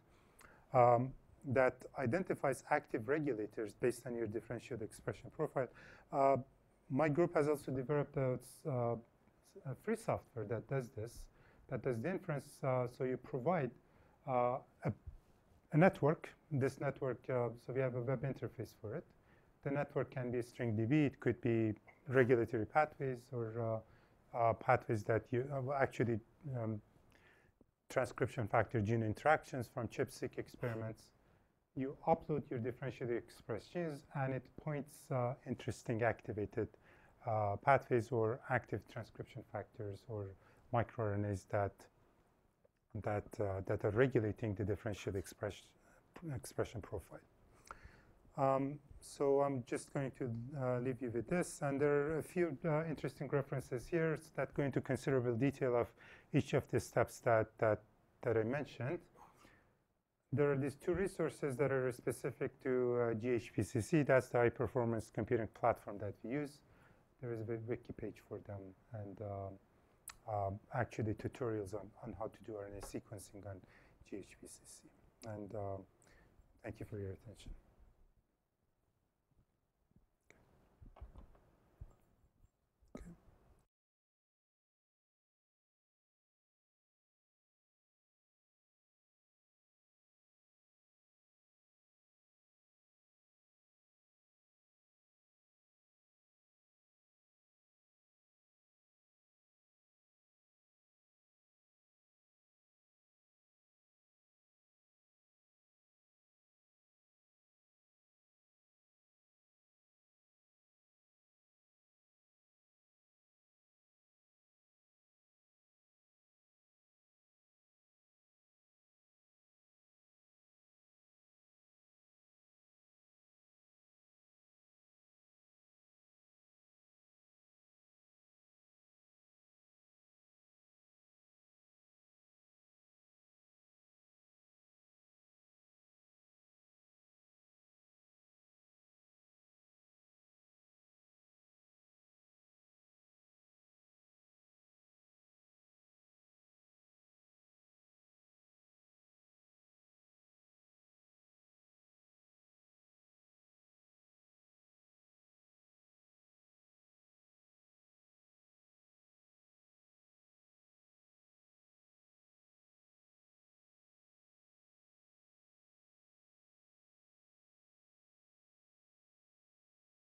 That identifies active regulators based on your differential expression profile. My group has also developed a free software that does this, that does the inference. So you provide a network. This network, so we have a web interface for it. The network can be string DB. It could be regulatory pathways or pathways that you actually transcription factor gene interactions from ChIP-seq experiments. You upload your differentially expressed genes, and it points interesting activated pathways or active transcription factors or microRNAs that are regulating the differential expression profile. So I'm just going to leave you with this, and there are a few interesting references here that go into considerable detail of each of the steps that I mentioned. There are these two resources that are specific to GHPCC. That's the high-performance computing platform that we use. There is a wiki page for them, and actually tutorials on how to do RNA sequencing on GHPCC. And thank you for your attention.